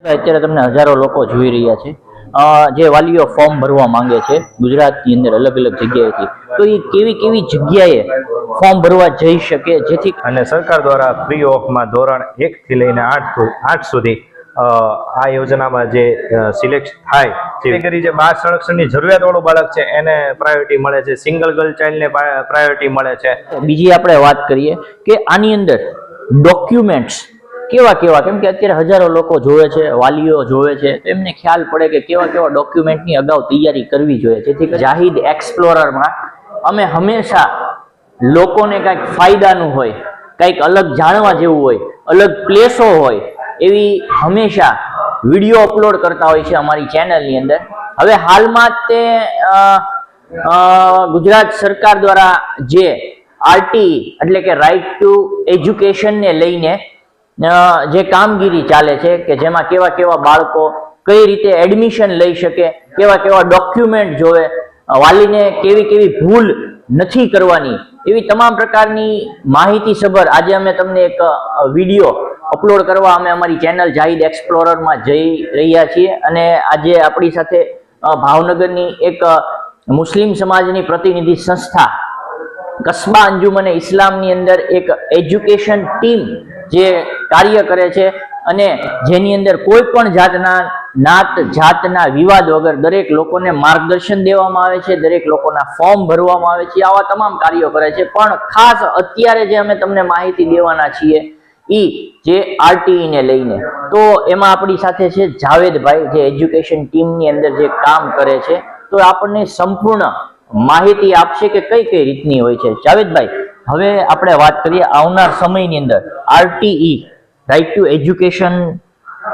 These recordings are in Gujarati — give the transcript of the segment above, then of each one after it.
અત્યારે તમને હજારો લોકો જોઈ રહ્યા છે જે વાલીઓ ફોર્મ ભરવા માંગે છે ગુજરાતની અંદર અલગ અલગ જગ્યાએથી, તો એ કેવી કેવી જગ્યાએ ફોર્મ ભરવા જઈ શકે જેથી અને સરકાર દ્વારા ફ્રી ઓફમાં ધોરણ 1 થી લઈને 8 સુધી આ યોજનામાં જે સિલેક્ટ થાય, જે કરી જે બાળ સંરક્ષણની જરૂરિયાતવાળું બાળક છે એને પ્રાયોરિટી મળે છે, સિંગલ ગર્લ ચાઇલ્ડને પ્રાયોરિટી મળે છે. બીજી આપણે વાત કરીએ કે આની અંદર ડોક્યુમેન્ટ્સ કેવા કેવા, કેમ કે અત્યારે હજારો લોકો જોવે છે, વાલીઓ જોવે છે, તો એમને ખ્યાલ પડે કે કેવા કેવા ડોક્યુમેન્ટની અગાઉ તૈયારી કરવી જોઈએ. જેથી જાહિદ એક્સપ્લોરરમાં અમે હંમેશા લોકોને કંઈક ફાયદાનું હોય, કંઈક અલગ જાણવા જેવું હોય, અલગ પ્લેસો હોય એવી હંમેશા વિડીયો અપલોડ કરતા હોય છે અમારી ચેનલની અંદર. હવે હાલમાં તે ગુજરાત સરકાર દ્વારા જે આરટી એટલે કે રાઇટ ટુ એજ્યુકેશનને લઈને જે કામગીરી ચાલે છે કે જેમાં કેવા કેવા બાળકો કઈ રીતે એડમિશન લઈ શકે, કેવા કેવા ડોક્યુમેન્ટ જોવે, વાલીને કેવી કેવી ભૂલ નથી કરવાની, એવી તમામ પ્રકારની માહિતીસભર આજે અમે તમને એક વિડીયો અપલોડ કરવા અમે અમારી ચેનલ જાહિદ એક્સપ્લોરરમાં જઈ રહ્યા છીએ. અને આજે આપણી સાથે ભાવનગરની એક મુસ્લિમ સમાજની પ્રતિનિધિ સંસ્થા કસ્બા અંજુમને ઇસ્લામની અંદર એક એજ્યુકેશન ટીમ જે કાર્ય કરે છે અને જેની અંદર કોઈ પણ જાતના નાત જાતના વિવાદ વગર દરેક લોકોને માર્ગદર્શન દેવામાં આવે છે, દરેક લોકોના ફોર્મ ભરવામાં આવે છે, આવા તમામ કાર્યો કરે છે. પણ ખાસ અત્યારે જે અમે તમને માહિતી દેવાના છીએ જે આરટીઈ ને લઈને, તો એમાં આપણી સાથે છે જાવેદભાઈ, જે એજ્યુકેશન ટીમની અંદર જે કામ કરે છે, તો આપણને સંપૂર્ણ માહિતી આપશે કે કઈ કઈ રીતની હોય છે. જાવેદભાઈ, હવે આપણે વાત કરીએ આવનાર સમયની અંદર આરટીઈ રાઇટ ટુ એજ્યુકેશન,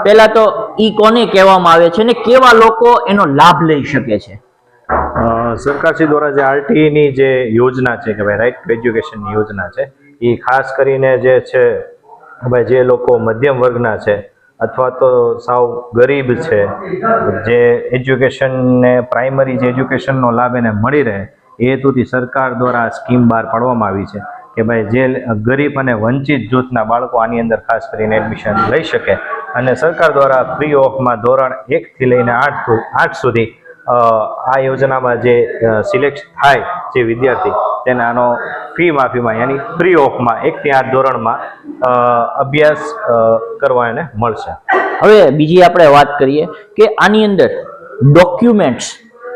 પહેલા તો કોને કહેવામાં આવે છે ને કેવા લોકો એનો લાભ લઈ શકે છે? સરકારશ્રી દ્વારા જે આરટીઈની જે યોજના છે કે ભાઈ રાઇટ ટુ એજ્યુકેશનની યોજના છે, એ ખાસ કરીને જે છે ભાઈ જે લોકો મધ્યમ વર્ગના છે અથવા તો સાવ ગરીબ છે, જે એજ્યુકેશનને પ્રાઇમરી જે એજ્યુકેશનનો લાભ એને મળી રહે એ હેતુથી સરકાર દ્વારા સ્કીમ બહાર પાડવામાં આવી છે કે ભાઈ જે ગરીબ અને વંચિત જૂથના બાળકો આની અંદર ખાસ કરીને એડમિશન લઈ શકે. અને સરકાર દ્વારા ફ્રી ઓફમાં ધોરણ 1 થી લઈને 8 સુધી આ યોજનામાં જે સિલેક્ટ થાય જે વિદ્યાર્થી તેને આનો ફી માફીમાં યાની ફ્રી ઓફમાં 1 થી 8 ધોરણમાં અભ્યાસ કરવા એને મળશે. હવે બીજી આપણે વાત કરીએ કે આની અંદર ડોક્યુમેન્ટ્સ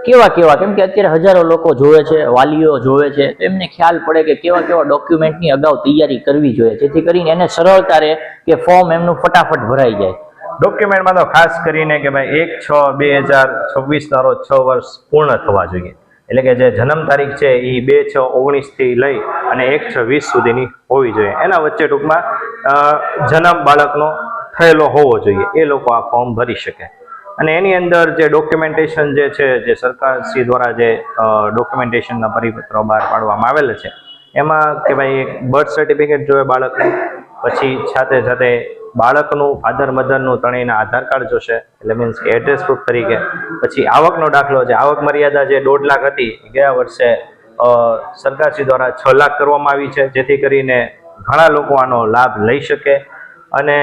કેવા કેવા, કેમ કે અત્યારે હજારો લોકો જોવે છે, વાલીઓ જોવે છે, તો એમને ખ્યાલ પડે કે કેવા કેવા ડોક્યુમેન્ટની અગાઉ તૈયારી કરવી જોઈએ જેથી કરીને એને સરળતા રહે કે ફોર્મ એમનું ફટાફટ ભરાઈ જાય. ડોક્યુમેન્ટમાં તો ખાસ કરીને કે ભાઈ 1/6/2026 ના રોજ 6 વર્ષ પૂર્ણ થવા જોઈએ. એટલે કે જે જન્મ તારીખ છે એ 2/6/19 થી લઈ અને 1/6/20 સુધીની હોવી જોઈએ. એના વચ્ચે ટૂંકમાં જન્મ બાળકનો થયેલો હોવો જોઈએ, એ લોકો આ ફોર્મ ભરી શકે. અને એની અંદર જે ડોક્યુમેન્ટેશન જે છે, જે સરકારશ્રી દ્વારા જે ડોક્યુમેન્ટેશનના પરિપત્રો બહાર પાડવામાં આવેલા છે, એમાં કે ભાઈ એક બર્થ સર્ટિફિકેટ જોઈએ બાળકનું, પછી સાથે સાથે બાળકનું ફાધર મધરનું ત્રણેયના આધાર કાર્ડ જોશે, એટલે મીન્સ કે એડ્રેસ પ્રૂફ તરીકે. પછી આવકનો દાખલો છે, આવક મર્યાદા જે 1.5 લાખ હતી ગયા વર્ષે સરકારશ્રી દ્વારા 6 લાખ કરવામાં આવી છે, જેથી કરીને ઘણા લોકો આનો લાભ લઈ શકે. અને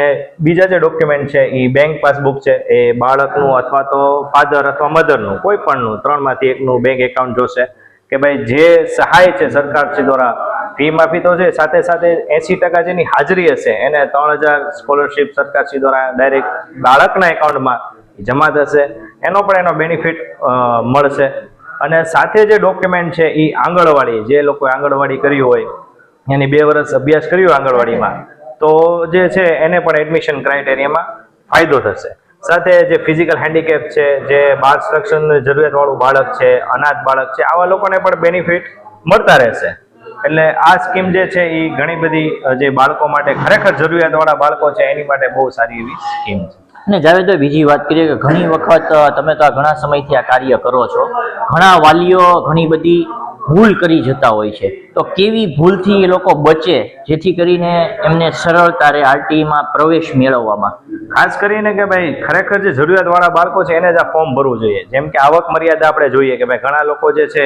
બીજા જે ડોક્યુમેન્ટ છે એ બેંક પાસબુક છે, એ બાળકનું અથવા તો ફાધર અથવા મધરનું કોઈ પણનું 3 માંથી એકનું બેંક એકાઉન્ટ જોશે કે ભાઈ જે સહાય છે સરકારશ્રી દ્વારા ફી માફી તો છે, સાથે સાથે 80% જેની હાજરી હશે એને 3000 સ્કોલરશીપ સરકારશ્રી દ્વારા ડાયરેક્ટ બાળકના એકાઉન્ટમાં જમા થશે, એનો પણ એનો બેનિફિટ મળશે. અને સાથે જે ડોક્યુમેન્ટ છે એ આંગણવાડી, જે લોકોએ આંગણવાડી કર્યું હોય, એની 2 વર્ષ અભ્યાસ કર્યો આંગણવાડીમાં, તો જે છે એને પણ એડમિશન ક્રાઇટેરિયામાં ફાયદો થશે. સાથે જે ફિઝિકલ હેન્ડીકેપ છે, જે બાળ સંરક્ષણની જરૂરિયાતવાળું બાળક છે, અનાથ બાળક છે, આવા લોકોને પણ બેનિફિટ મળતા રહેશે. એટલે આ સ્કીમ જે છે એ ઘણી બધી જે બાળકો માટે ખરેખર જરૂરિયાતવાળા બાળકો છે એની માટે બહુ સારી એવી સ્કીમ છે. અને જાવેદભાઈ, બીજી વાત કરીએ કે ઘણી વખત તમે તો ઘણા સમયથી આ કાર્ય કરો છો, ઘણા વાલીઓ ઘણી બધી ભૂલ કરી જતા હોય છે, તો કેવી ભૂલથી એ લોકો બચે જેથી કરીને એમને સરળતા રહે આરટીઈમાં પ્રવેશ મેળવવામાં? ખાસ કરીને કે ભાઈ ખરેખર જે જરૂરિયાતવાળા બાળકો છે એને જ આ ફોર્મ ભરવું જોઈએ. જેમ કે આવક મર્યાદા આપણે જોઈએ કે ભાઈ ઘણા લોકો જે છે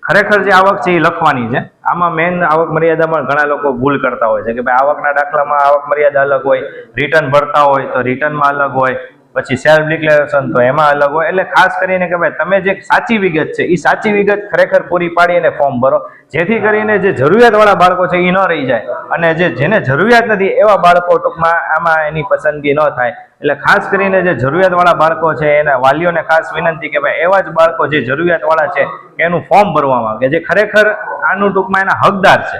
ખરેખર જે આવક છે એ લખવાની છે, આમાં મેન આવક મર્યાદામાં ઘણા લોકો ભૂલ કરતા હોય છે કે ભાઈ આવકના દાખલામાં આવક મર્યાદા અલગ હોય, રિટર્ન ભરતા હોય તો રિટર્નમાં અલગ હોય, પછી સેલ્ફ ડિક્લેરેશન તો એમાં અલગ હોય. એટલે ખાસ કરીને કે ભાઈ તમે જે સાચી વિગત છે એ સાચી વિગત ખરેખર પૂરી પાડી અને ફોર્મ ભરો, જેથી કરીને જે જરૂરિયાતવાળા બાળકો છે એ ન રહી જાય અને જેને જરૂરિયાત નથી એવા બાળકો ટૂંકમાં આમાં એની પસંદગી ન થાય. એટલે ખાસ કરીને જે જરૂરિયાતવાળા બાળકો છે એના વાલીઓને ખાસ વિનંતી કે ભાઈ એવા જ બાળકો જે જરૂરિયાતવાળા છે એનું ફોર્મ ભરવામાં આવે, જે ખરેખર આનું ટૂંકમાં એના હકદાર છે,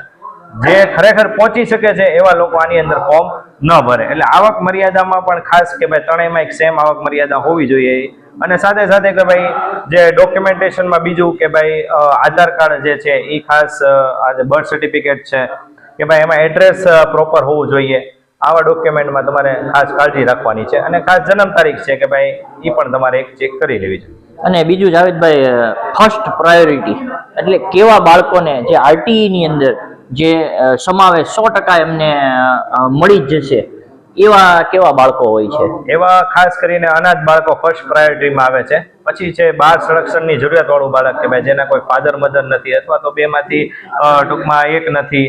જે ખરેખર પહોંચી શકે છે એવા લોકો આની અંદર ફોર્મ ન ભરે. એટલે આવક મર્યાદામાં પણ ખાસ કે ભાઈ ત્રણેયમાં એક સેમ આવક મર્યાદા હોવી જોઈએ. અને સાથે સાથે કે ભાઈ જે ડોક્યુમેન્ટેશનમાં બીજું કે ભાઈ આધાર કાર્ડ જે છે એ ખાસ આજે બર્થ સર્ટિફિકેટ છે કે ભાઈ એમાં એડ્રેસ પ્રોપર હોવું જોઈએ. આવા ડોક્યુમેન્ટમાં તમારે ખાસ કાળજી રાખવાની છે. અને ખાસ જન્મ તારીખ છે કે ભાઈ એ પણ તમારે એક ચેક કરી લેવી છે. અને બીજું જાવેદભાઈ, ફર્સ્ટ પ્રાયોરિટી એટલે કેવા બાળકોને જે આરટીઈ ની અંદર જે સમાવેશ 100% એમને મળી જ જશે એવા કેવા બાળકો હોય છે? એવા ખાસ કરીને અનાથ બાળકો ફર્સ્ટ પ્રાયોરિટીમાં આવે છે. પછી છે બાળ સંરક્ષણની જરૂરિયાત વાળું બાળક કે ભાઈ જેના કોઈ ફાધર મધર નથી અથવા તો બેમાંથી ટૂંકમાં એક નથી,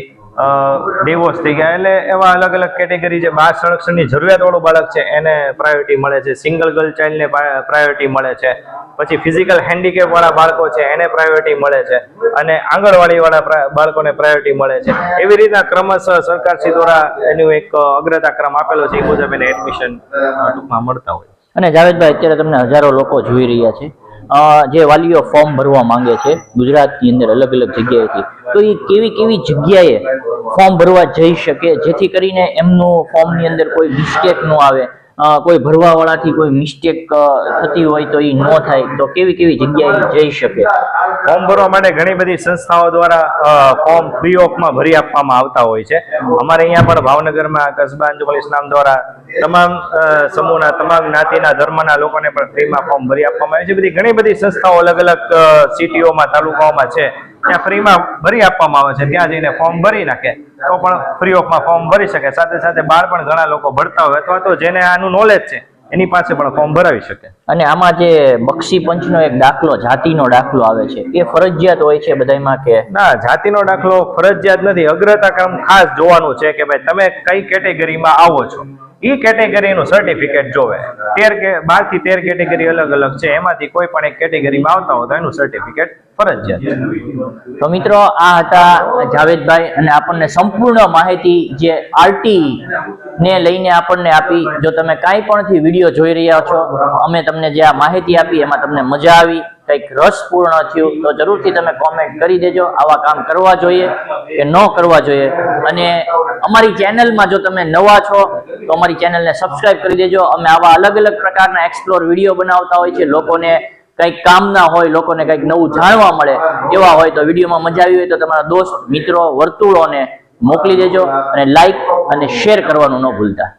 ડિવોર્સ થઈ ગયા, એટલે એવા અલગ અલગ કેટેગરી જે બાળ સંરક્ષણની જરૂરિયાત વાળું બાળક છે એને પ્રાયોરિટી મળે છે. સિંગલ ગર્લ ચાઇલ્ડને પ્રાયોરિટી મળે છે. પછી ફિઝિકલ હેન્ડીકેપ વાળા બાળકો છે એને પ્રાયોરિટી મળે છે. અને આંગણવાડી વાળા બાળકોને પ્રાયોરિટી મળે છે. એવી રીતના ક્રમશઃ સરકારશ્રી દ્વારા એનું એક અગ્રતા ક્રમ આપેલો છે, એ મુજબ એને એડમિશન ટૂંકમાં મળતા હોય. અને જાવેદભાઈ, અત્યારે તમને હજારો લોકો જોઈ રહ્યા છે જે વાલીઓ ફોર્મ ભરવા માંગે છે ગુજરાતની અંદર અલગ અલગ જગ્યાએથી, તો એ કેવી કેવી જગ્યાએ ફોર્મ ભરવા જઈ શકે જેથી કરીને એમનું ફોર્મની અંદર કોઈ મિસ્ટેક ન આવે, કોઈ ભરવા વાળાથી કોઈ મિસ્ટેક થતી હોય તો એ ન થાય, તો કેવી કેવી જગ્યાએ જઈ શકે? ફોર્મ ભરવા માટે ઘણી બધી સંસ્થાઓ દ્વારા ફોર્મ ફ્રી ઓફમાં ભરી આપવામાં આવતા હોય છે. અમારે અહીંયા પણ ભાવનગરમાં કસ્બા અંજુમલ ઇસ્લામ દ્વારા તમામ સમૂહના તમામ જ્ઞાતિના ધર્મના લોકોને પણ ફ્રીમાં ફોર્મ ભરી આપવામાં આવે છે. બધી ઘણી બધી સંસ્થાઓ અલગ અલગ સિટીઓમાં તાલુકાઓમાં છે ત્યાં ફ્રીમાં ભરી આપવામાં આવે છે. ત્યાં જઈને ફોર્મ ભરી નાખે તો પણ ફ્રી ઓફમાં ફોર્મ ભરી શકે. સાથે સાથે બહાર પણ ઘણા લોકો ભરતા હોય અથવા તો જેને આનું નોલેજ છે એની પાસે પણ ફોર્મ ભરાવી શકે. અને આમાં જે બક્ષી પંચનો એક દાખલો, જાતિનો દાખલો આવે છે, એ ફરજિયાત હોય છે બધામાં કે ના? જાતિનો દાખલો ફરજિયાત નથી. અગ્રતા ક્રમ ખાસ જોવાનું છે કે ભાઈ તમે કઈ કેટેગરીમાં આવો છો, એ કેટેગરીનું સર્ટિફિકેટ જોવે. 12 થી 13 કેટેગરી અલગ અલગ છે, એમાંથી કોઈ પણ એક કેટેગરીમાં આવતા હોય તો એનું સર્ટિફિકેટ ફરજિયાત છે. તો મિત્રો, આ હતા જાવેદભાઈ અને આપણને સંપૂર્ણ માહિતી જે આરટીઈ ને લઈને આપણને આપી. જો તમે કાંઈ પણથી વિડીયો જોઈ રહ્યા છો, અમે તમને જે આ માહિતી આપી એમાં તમને મજા આવી, કંઈક રસપૂર્ણ થયું, તો જરૂરથી તમે કોમેન્ટ કરી દેજો. આવા કામ કરવા જોઈએ કે ન કરવા જોઈએ. અને અમારી ચેનલમાં જો તમે નવા છો તો અમારી ચેનલને સબસ્ક્રાઇબ કરી દેજો. અમે આવા અલગ અલગ પ્રકારના એક્સપ્લોર વિડીયો બનાવતા હોય છે. લોકોને કંઈક કામ ના હોય, લોકોને કંઈક નવું જાણવા મળે એવા હોય તો વિડીયોમાં મજા આવી હોય તો તમારા દોસ્ત મિત્રો વર્તુળોને મોકલી દેજો અને લાઈક અને શેર કરવાનું ન ભૂલતા.